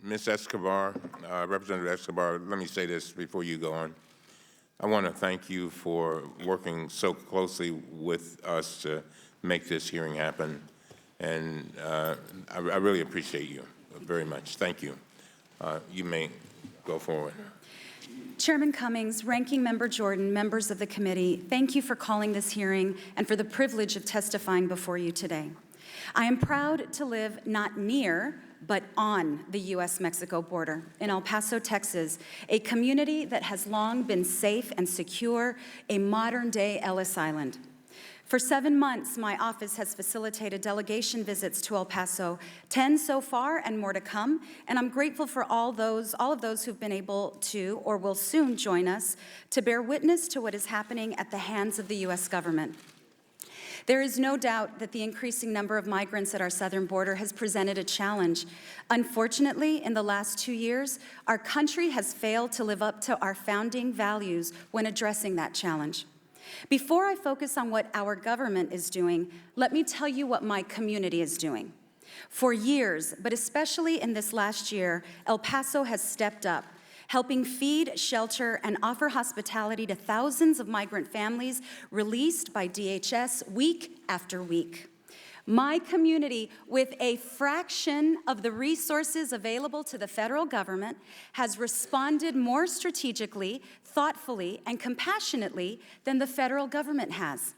Ms. Escobar, Representative Escobar, let me say this before you go on. I want to thank you for working so closely with us to make this hearing happen, and I really appreciate you very much. Thank you. You may go forward. Chairman Cummings, Ranking Member Jordan, members of the committee, thank you for calling this hearing and for the privilege of testifying before you today. I am proud to live not near, but on the U.S.-Mexico border in El Paso, Texas, a community that has long been safe and secure, a modern-day Ellis Island. For 7 months, my office has facilitated delegation visits to El Paso, 10 so far and more to come, and I'm grateful for all of those who've been able to or will soon join us to bear witness to what is happening at the hands of the U.S. government. There is no doubt that the increasing number of migrants at our southern border has presented a challenge. Unfortunately, in the last 2 years, our country has failed to live up to our founding values when addressing that challenge. Before I focus on what our government is doing, let me tell you what my community is doing. For years, but especially in this last year, El Paso has stepped up, helping feed, shelter, and offer hospitality to thousands of migrant families released by DHS week after week. My community, with a fraction of the resources available to the federal government, has responded more strategically, thoughtfully, and compassionately than the federal government has.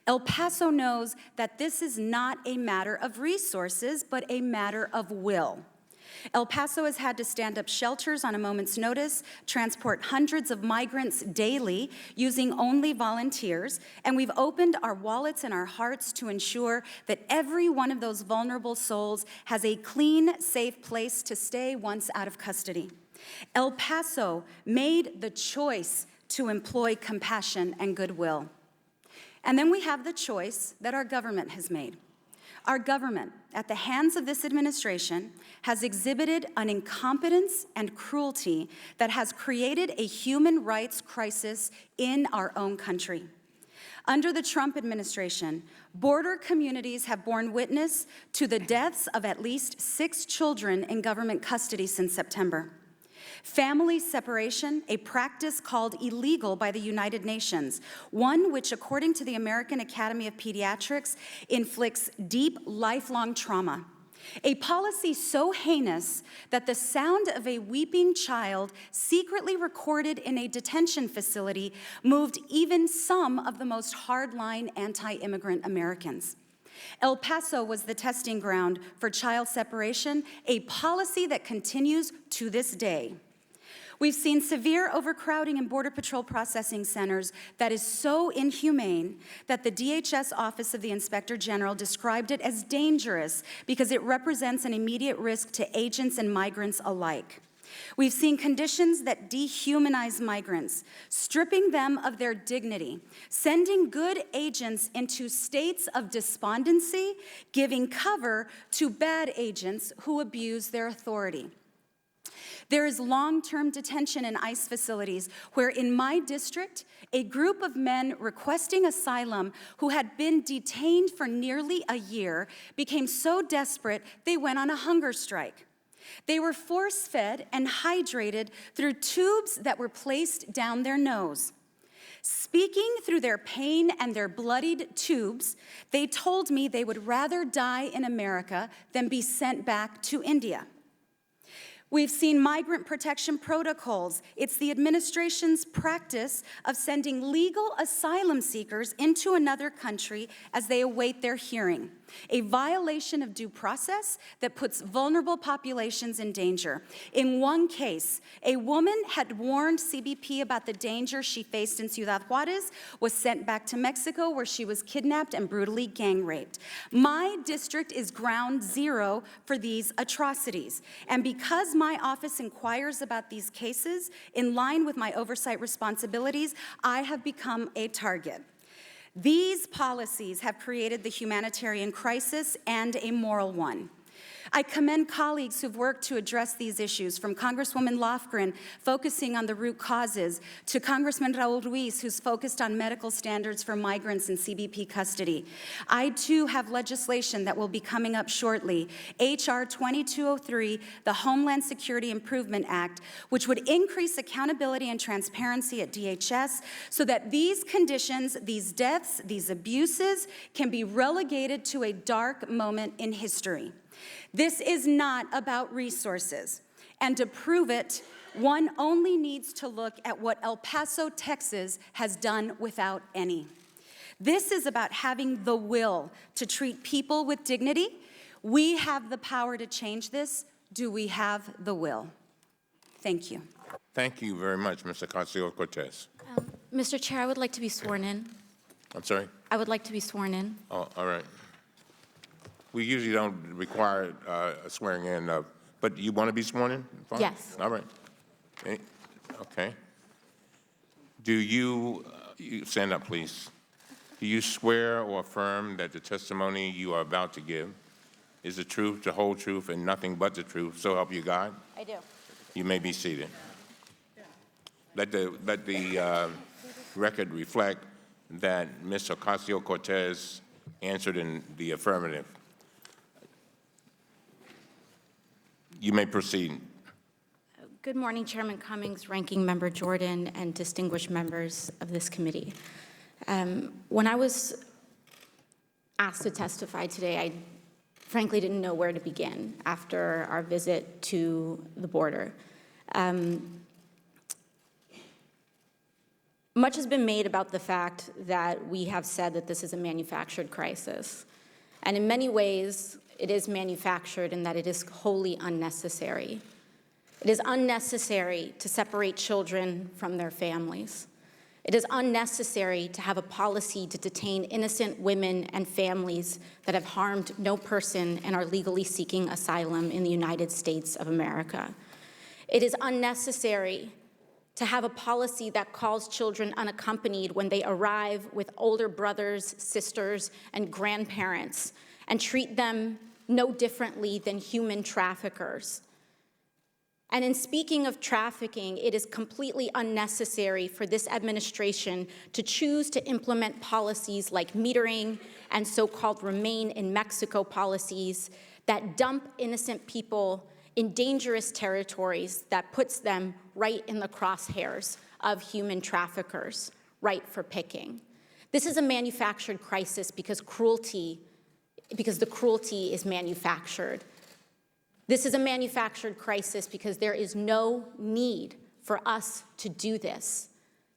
El Paso knows that this is not a matter of resources, but a matter of will. El Paso has had to stand up shelters on a moment's notice, transport hundreds of migrants daily using only volunteers, and we've opened our wallets and our hearts to ensure that every one of those vulnerable souls has a clean, safe place to stay once out of custody. El Paso made the choice to employ compassion and goodwill. And then we have the choice that our government has made. Our government, at the hands of this administration, has exhibited an incompetence and cruelty that has created a human rights crisis in our own country. Under the Trump administration, border communities have borne witness to the deaths of at least 6 children in government custody since September. Family separation, a practice called illegal by the United Nations, one which, according to the American Academy of Pediatrics, inflicts deep, lifelong trauma. A policy so heinous that the sound of a weeping child secretly recorded in a detention facility moved even some of the most hardline anti-immigrant Americans. El Paso was the testing ground for child separation, a policy that continues to this day. We've seen severe overcrowding in Border Patrol processing centers that is so inhumane that the DHS Office of the Inspector General described it as dangerous because it represents an immediate risk to agents and migrants alike. We've seen conditions that dehumanize migrants, stripping them of their dignity, sending good agents into states of despondency, giving cover to bad agents who abuse their authority. There is long-term detention in ICE facilities where in my district, a group of men requesting asylum who had been detained for nearly a year became so desperate they went on a hunger strike. They were force-fed and hydrated through tubes that were placed down their nose. Speaking through their pain and their bloodied tubes, they told me they would rather die in America than be sent back to India. We've seen migrant protection protocols. It's the administration's practice of sending legal asylum seekers into another country as they await their hearing, a violation of due process that puts vulnerable populations in danger. In one case, a woman had warned CBP about the danger she faced in Ciudad Juarez, was sent back to Mexico where she was kidnapped and brutally gang raped. My district is ground zero for these atrocities, and because my office inquires about these cases in line with my oversight responsibilities, I have become a target. These policies have created the humanitarian crisis and a moral one. I commend colleagues who've worked to address these issues, from Congresswoman Lofgren focusing on the root causes, to Congressman Raul Ruiz, who's focused on medical standards for migrants in CBP custody. I, too, have legislation that will be coming up shortly, H.R. 2203, the Homeland Security Improvement Act, which would increase accountability and transparency at DHS so that these conditions, these deaths, these abuses can be relegated to a dark moment in history. This is not about resources, and to prove it, one only needs to look at what El Paso, Texas has done without any. This is about having the will to treat people with dignity. We have the power to change this. Do we have the will? Thank you. Thank you very much, Mr. Ocasio-Cortez. Mr. Chair, I would like to be sworn in. I'm sorry? I would like to be sworn in. Oh, all right. We usually don't require a swearing in, but you want to be sworn in? Fine. Yes. All right. Okay. Do you stand up, please. Do you swear or affirm that the testimony you are about to give is the truth, the whole truth, and nothing but the truth, so help you God? I do. You may be seated. Let the record reflect that Ms. Ocasio-Cortez answered in the affirmative. You may proceed. Good morning, Chairman Cummings, Ranking Member Jordan, and distinguished members of this committee. When I was asked to testify today, I frankly didn't know where to begin after our visit to the border. Much has been made about the fact that we have said that this is a manufactured crisis. And in many ways, it is manufactured in that it is wholly unnecessary. It is unnecessary to separate children from their families. It is unnecessary to have a policy to detain innocent women and families that have harmed no person and are legally seeking asylum in the United States of America. It is unnecessary to have a policy that calls children unaccompanied when they arrive with older brothers, sisters, and grandparents, and treat them no differently than human traffickers. And in speaking of trafficking, it is completely unnecessary for this administration to choose to implement policies like metering and so-called Remain in Mexico policies that dump innocent people in dangerous territories that puts them right in the crosshairs of human traffickers, ripe for picking. This is a manufactured crisis because the cruelty is manufactured. This is a manufactured crisis because there is no need for us to do this.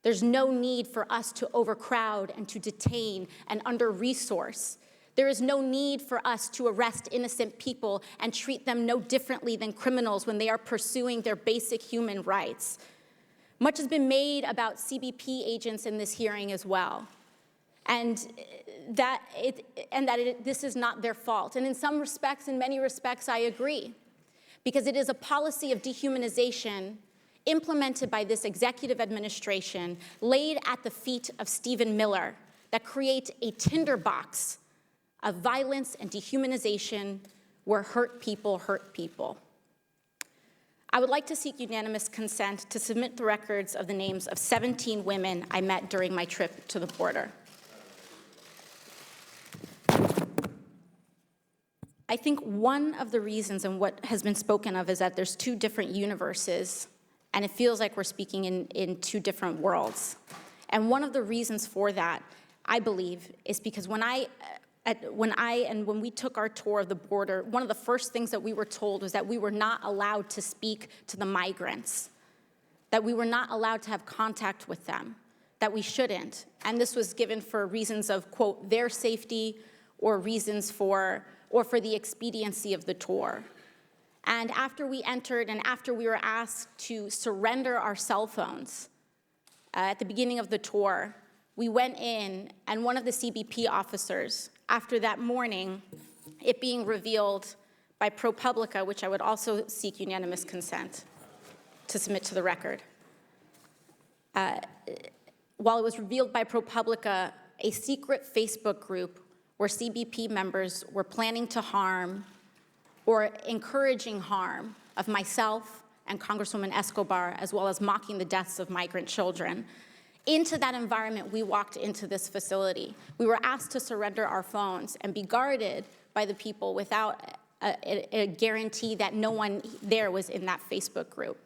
There's no need for us to overcrowd and to detain and under-resource. There is no need for us to arrest innocent people and treat them no differently than criminals when they are pursuing their basic human rights. Much has been made about CBP agents in this hearing as well, and this is not their fault. And in some respects, in many respects, I agree, because it is a policy of dehumanization implemented by this executive administration, laid at the feet of Stephen Miller, that creates a tinderbox of violence and dehumanization where hurt people hurt people. I would like to seek unanimous consent to submit the records of the names of 17 women I met during my trip to the border. I think one of the reasons, and what has been spoken of, is that there's two different universes, and it feels like we're speaking in two different worlds. And one of the reasons for that, I believe, is because when we took our tour of the border, one of the first things that we were told was that we were not allowed to speak to the migrants, that we were not allowed to have contact with them, that we shouldn't. And this was given for reasons of, quote, their safety or reasons for the expediency of the tour. And after we entered and after we were asked to surrender our cell phones at the beginning of the tour, we went in, and one of the CBP officers, after that morning, it being revealed by ProPublica, which I would also seek unanimous consent to submit to the record. While it was revealed by ProPublica, a secret Facebook group where CBP members were planning to harm or encouraging harm of myself and Congresswoman Escobar, as well as mocking the deaths of migrant children. Into that environment, we walked into this facility. We were asked to surrender our phones and be guarded by the people without a guarantee that no one there was in that Facebook group.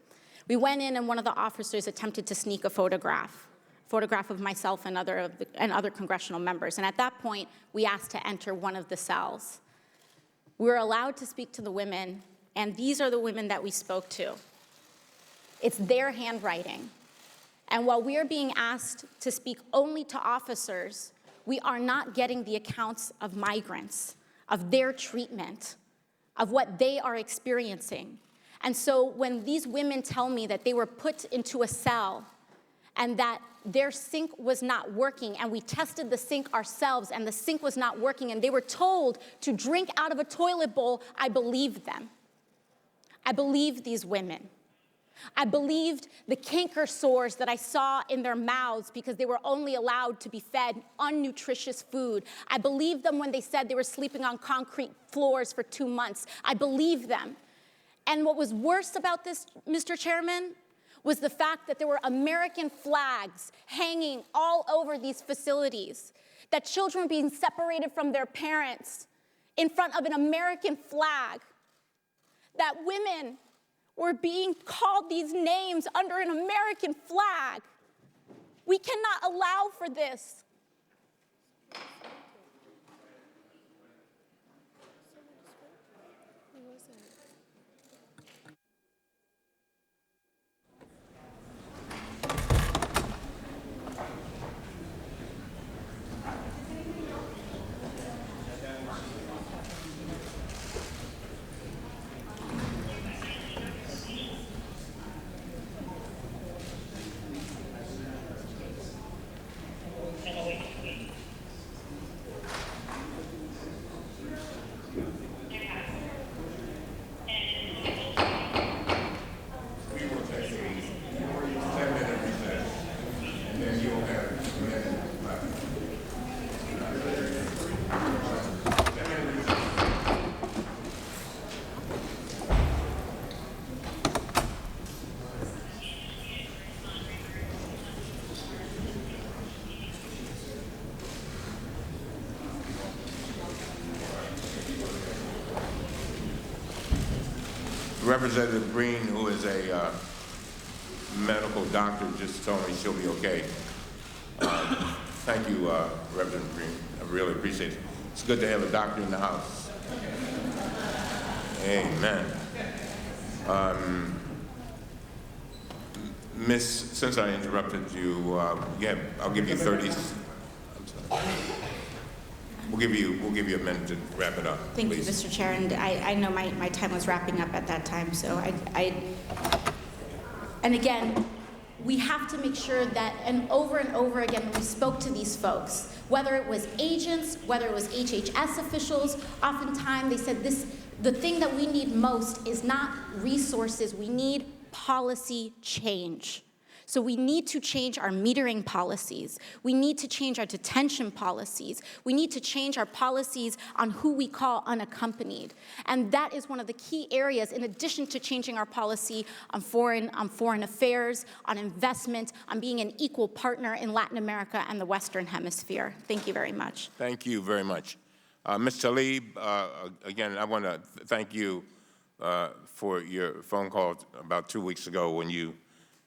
We went in and one of the officers attempted to sneak a photograph of myself and other congressional members. And at that point, we asked to enter one of the cells. We were allowed to speak to the women, and these are the women that we spoke to. It's their handwriting. And while we are being asked to speak only to officers, we are not getting the accounts of migrants, of their treatment, of what they are experiencing. And so when these women tell me that they were put into a cell and that their sink was not working, and we tested the sink ourselves and the sink was not working, and they were told to drink out of a toilet bowl, I believed them. I believed these women. I believed the canker sores that I saw in their mouths because they were only allowed to be fed unnutritious food. I believed them when they said they were sleeping on concrete floors for 2 months. I believed them. And what was worse about this, Mr. Chairman, was the fact that there were American flags hanging all over these facilities, that children were being separated from their parents in front of an American flag, that women were being called these names under an American flag. We cannot allow for this. Representative Green, who is a medical doctor, just told me she'll be okay. Thank you, Representative Green. I really appreciate it. It's good to have a doctor in the house. Amen. Miss, since I interrupted you, I'll give you 30. I'm sorry. We'll give you a minute to wrap it up. Thank please. you, Mr. Chair, and I know my time was wrapping up at that time, so and again, we have to make sure that, and over again, when we spoke to these folks, whether it was agents, whether it was HHS officials, oftentimes they said the thing that we need most is not resources, we need policy change. So we need to change our metering policies. We need to change our detention policies. We need to change our policies on who we call unaccompanied. And that is one of the key areas, in addition to changing our policy on foreign affairs, on investment, on being an equal partner in Latin America and the Western Hemisphere. Thank you very much. Thank you very much. Ms. Tlaib, again, I want to thank you for your phone call about 2 weeks ago when you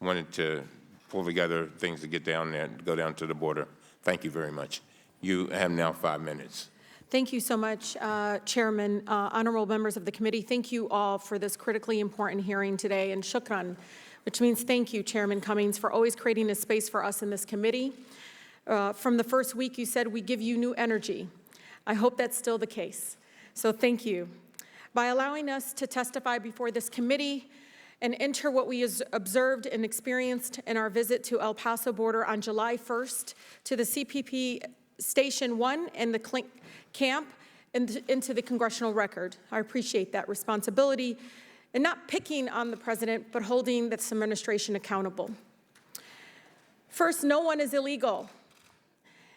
wanted to pull together things to get down there, go down to the border. Thank you very much. You have now 5 minutes. Thank you so much, Chairman, honorable members of the committee. Thank you all for this critically important hearing today, and shukran, which means thank you, Chairman Cummings, for always creating a space for us in this committee. From the first week, you said we give you new energy. I hope that's still the case. So thank you. By allowing us to testify before this committee and enter what we observed and experienced in our visit to El Paso border on July 1st to the CPP Station 1 and the camp into the congressional record. I appreciate that responsibility and not picking on the president, but holding this administration accountable. First, no one is illegal.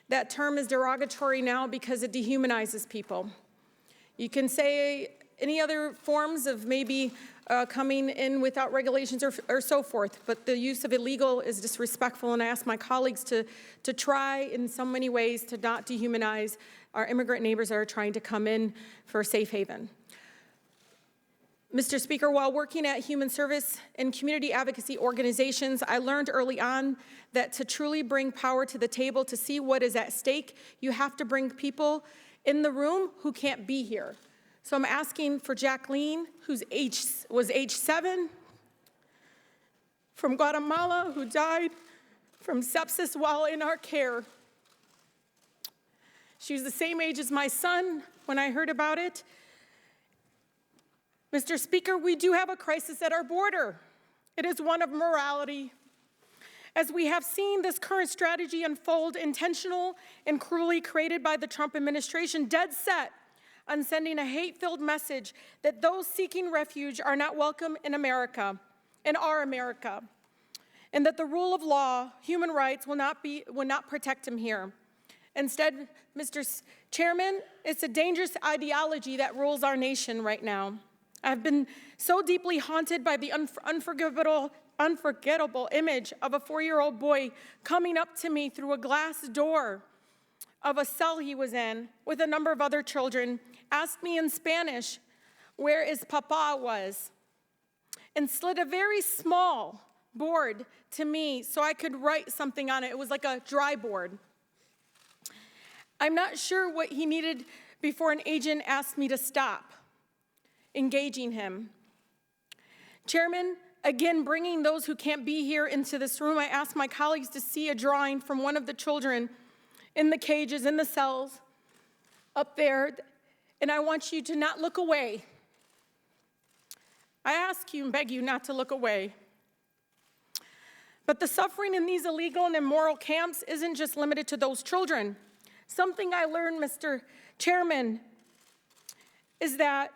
That term is derogatory now because it dehumanizes people. You can say any other forms of maybe coming in without regulations or so forth, but the use of illegal is disrespectful, and I ask my colleagues to try in so many ways to not dehumanize our immigrant neighbors that are trying to come in for a safe haven. Mr. Speaker, while working at human service and community advocacy organizations, I learned early on that to truly bring power to the table, to see what is at stake, you have to bring people in the room who can't be here. So I'm asking for Jacqueline, who's was age 7, from Guatemala, who died from sepsis while in our care. She was the same age as my son when I heard about it. Mr. Speaker, we do have a crisis at our border. It is one of morality. As we have seen this current strategy unfold, intentional and cruelly created by the Trump administration, dead set on sending a hate-filled message that those seeking refuge are not welcome in America, in our America, and that the rule of law, human rights, will not protect him here. Instead, Mr. Chairman, it's a dangerous ideology that rules our nation right now. I've been so deeply haunted by the unforgettable image of a 4-year-old boy coming up to me through a glass door of a cell he was in with a number of other children, asked me in Spanish where his papa was, and slid a very small board to me so I could write something on it. It was like a dry board. I'm not sure what he needed before an agent asked me to stop engaging him. Chairman, again, bringing those who can't be here into this room, I asked my colleagues to see a drawing from one of the children in the cages, in the cells, up there, and I want you to not look away. I ask you and beg you not to look away. But the suffering in these illegal and immoral camps isn't just limited to those children. Something I learned, Mr. Chairman, is that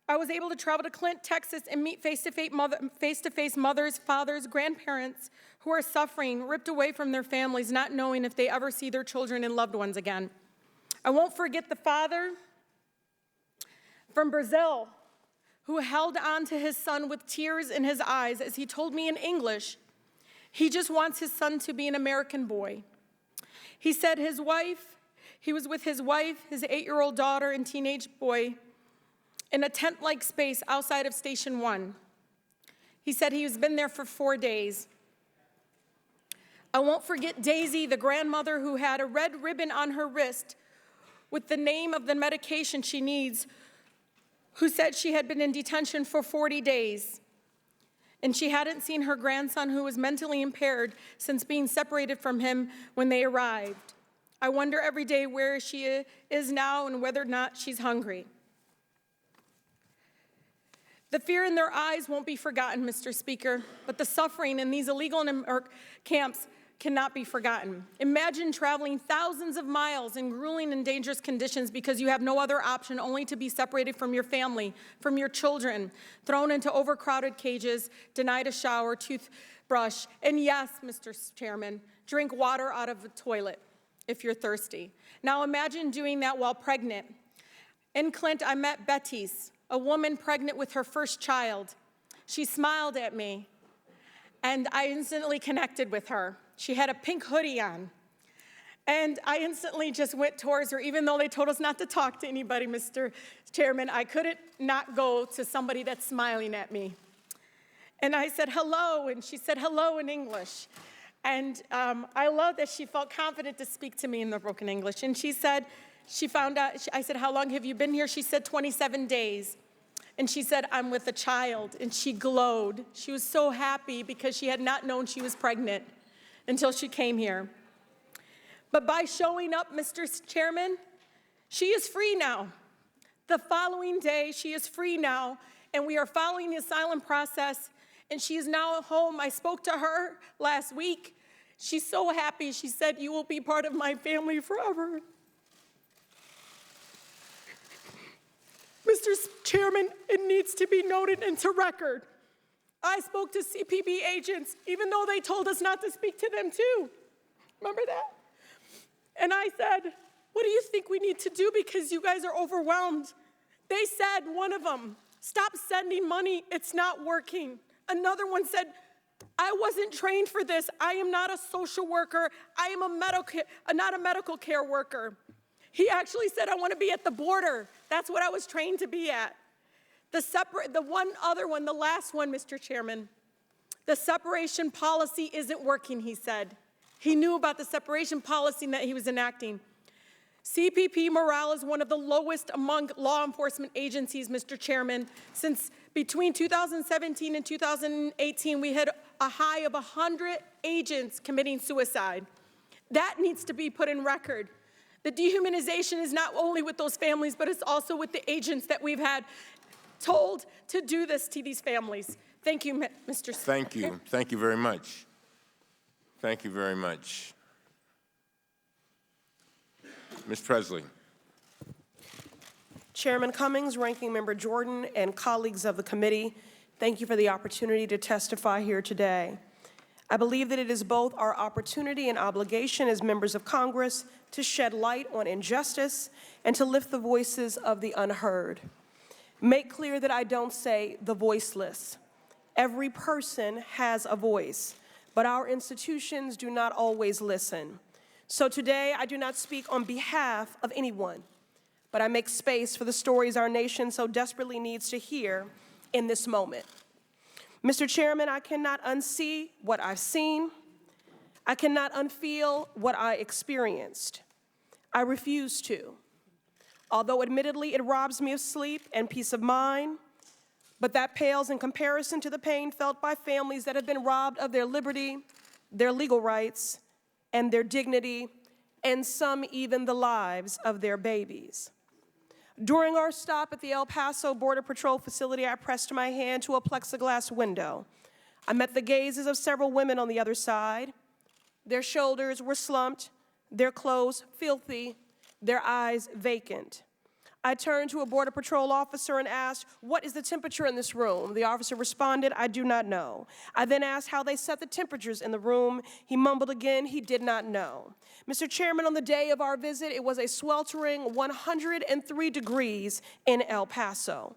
I was able to travel to Clint, Texas, and meet face-to-face mothers, fathers, grandparents who are suffering, ripped away from their families, not knowing if they ever see their children and loved ones again. I won't forget the father from Brazil who held on to his son with tears in his eyes as he told me in English he just wants his son to be an American boy. He said he was with his wife, his 8-year-old daughter, and teenage boy in a tent-like space outside of Station 1. He said he's been there for 4 days. I won't forget Daisy, the grandmother who had a red ribbon on her wrist with the name of the medication she needs, who said she had been in detention for 40 days. And she hadn't seen her grandson, who was mentally impaired, since being separated from him when they arrived. I wonder every day where she is now and whether or not she's hungry. The fear in their eyes won't be forgotten, Mr. Speaker, but the suffering in these illegal camps cannot be forgotten. Imagine traveling thousands of miles in grueling and dangerous conditions because you have no other option only to be separated from your family, from your children, thrown into overcrowded cages, denied a shower, toothbrush, and yes, Mr. Chairman, drink water out of the toilet if you're thirsty. Now imagine doing that while pregnant. In Clint, I met Betty's, a woman pregnant with her first child. She smiled at me, and I instantly connected with her. She had a pink hoodie on, and I instantly just went towards her, even though they told us not to talk to anybody, Mr. Chairman. I couldn't not go to somebody that's smiling at me. And I said, hello, and she said hello in English. And I love that she felt confident to speak to me in the broken English. And she said, she found out, I said, how long have you been here? She said 27 days. And she said, I'm with a child. And she glowed. She was so happy because she had not known she was pregnant until she came here. But by showing up, Mr. Chairman, she is free now. The following day, she is free now, and we are following the asylum process, and she is now home. I spoke to her last week. She's so happy. She said, you will be part of my family forever. Mr. Chairman, it needs to be noted into record. I spoke to CPB agents, even though they told us not to speak to them too. Remember that? And I said, what do you think we need to do because you guys are overwhelmed? They said, one of them, stop sending money, it's not working. Another one said, I wasn't trained for this. I am not a social worker. I am not a medical care worker. He actually said, I want to be at the border. That's what I was trained to be at. The last one, Mr. Chairman, the separation policy isn't working, he said. He knew about the separation policy that he was enacting. CPP morale is one of the lowest among law enforcement agencies, Mr. Chairman. Since between 2017 and 2018, we had a high of 100 agents committing suicide. That needs to be put in record. The dehumanization is not only with those families, but it's also with the agents that we've had told to do this to these families. Thank you, Mr. Speaker. Thank you. Thank you very much. Thank you very much. Ms. Presley. Chairman Cummings, Ranking Member Jordan, and colleagues of the committee, thank you for the opportunity to testify here today. I believe that it is both our opportunity and obligation as members of Congress to shed light on injustice and to lift the voices of the unheard. Make clear that I don't say the voiceless. Every person has a voice, but our institutions do not always listen. So today, I do not speak on behalf of anyone, but I make space for the stories our nation so desperately needs to hear in this moment. Mr. Chairman, I cannot unsee what I've seen. I cannot unfeel what I experienced. I refuse to. Although admittedly it robs me of sleep and peace of mind, but that pales in comparison to the pain felt by families that have been robbed of their liberty, their legal rights, and their dignity, and some even the lives of their babies. During our stop at the El Paso Border Patrol facility, I pressed my hand to a plexiglass window. I met the gazes of several women on the other side. Their shoulders were slumped, their clothes filthy, their eyes vacant. I turned to a Border Patrol officer and asked, "What is the temperature in this room?" The officer responded, "I do not know." I then asked how they set the temperatures in the room. He mumbled again, he did not know. Mr. Chairman, on the day of our visit, it was a sweltering 103 degrees in El Paso.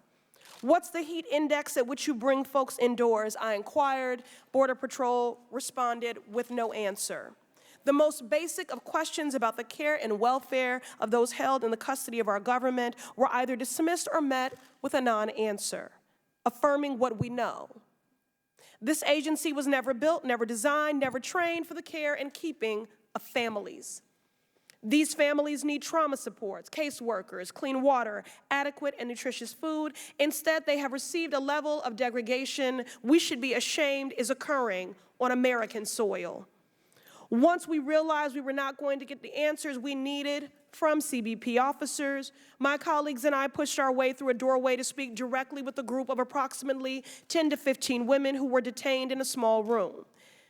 "What's the heat index at which you bring folks indoors?" I inquired. Border Patrol responded with no answer. The most basic of questions about the care and welfare of those held in the custody of our government were either dismissed or met with a non-answer, affirming what we know. This agency was never built, never designed, never trained for the care and keeping of families. These families need trauma supports, caseworkers, clean water, adequate and nutritious food. Instead, they have received a level of degradation we should be ashamed is occurring on American soil. Once we realized we were not going to get the answers we needed from CBP officers, my colleagues and I pushed our way through a doorway to speak directly with a group of approximately 10 to 15 women who were detained in a small room.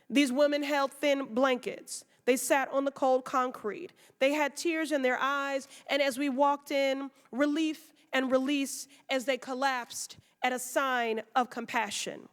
These women held thin blankets. They sat on the cold concrete. They had tears in their eyes, and as we walked in, relief and release as they collapsed at a sign of compassion.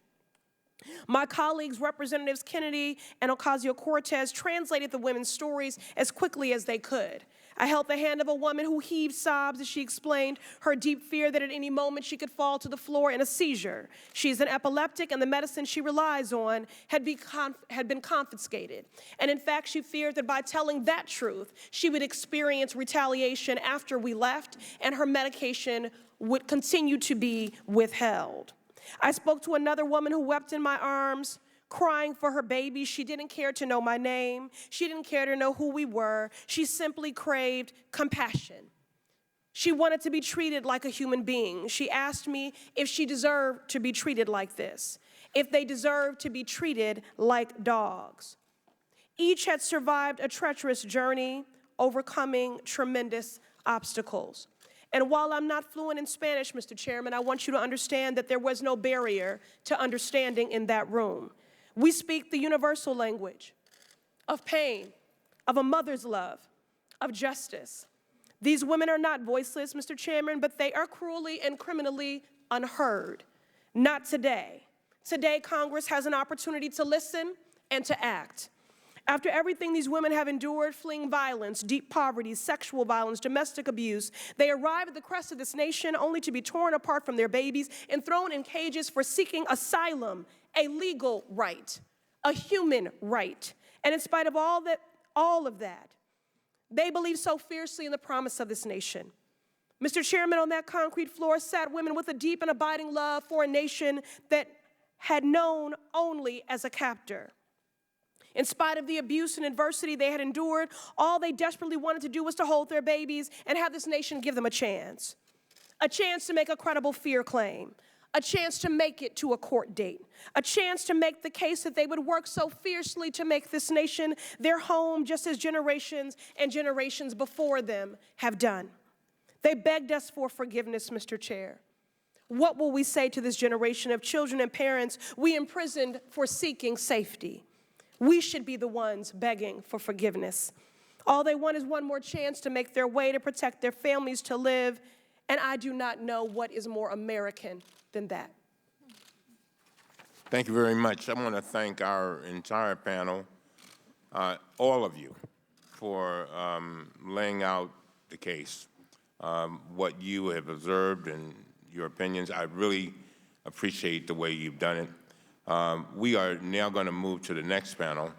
My colleagues, Representatives Kennedy and Ocasio-Cortez, translated the women's stories as quickly as they could. I held the hand of a woman who heaved sobs as she explained her deep fear that at any moment she could fall to the floor in a seizure. She's an epileptic, and the medicine she relies on had been confiscated. And in fact, she feared that by telling that truth, she would experience retaliation after we left, and her medication would continue to be withheld. I spoke to another woman who wept in my arms, crying for her baby. She didn't care to know my name. She didn't care to know who we were. She simply craved compassion. She wanted to be treated like a human being. She asked me if she deserved to be treated like this, if they deserved to be treated like dogs. Each had survived a treacherous journey, overcoming tremendous obstacles. And while I'm not fluent in Spanish, Mr. Chairman, I want you to understand that there was no barrier to understanding in that room. We speak the universal language of pain, of a mother's love, of justice. These women are not voiceless, Mr. Chairman, but they are cruelly and criminally unheard. Not today. Today, Congress has an opportunity to listen and to act. After everything these women have endured, fleeing violence, deep poverty, sexual violence, domestic abuse, they arrive at the crest of this nation only to be torn apart from their babies and thrown in cages for seeking asylum, a legal right, a human right. And in spite of all of that, they believe so fiercely in the promise of this nation. Mr. Chairman, on that concrete floor sat women with a deep and abiding love for a nation that had known only as a captor. In spite of the abuse and adversity they had endured, all they desperately wanted to do was to hold their babies and have this nation give them a chance to make a credible fear claim, a chance to make it to a court date, a chance to make the case that they would work so fiercely to make this nation their home, just as generations and generations before them have done. They begged us for forgiveness, Mr. Chair. What will we say to this generation of children and parents we imprisoned for seeking safety? We should be the ones begging for forgiveness. All they want is one more chance to make their way, to protect their families, to live, and I do not know what is more American than that. Thank you very much. I want to thank our entire panel, all of you, for laying out the case, what you have observed and your opinions. I really appreciate the way you've done it. We are now going to move to the next panel.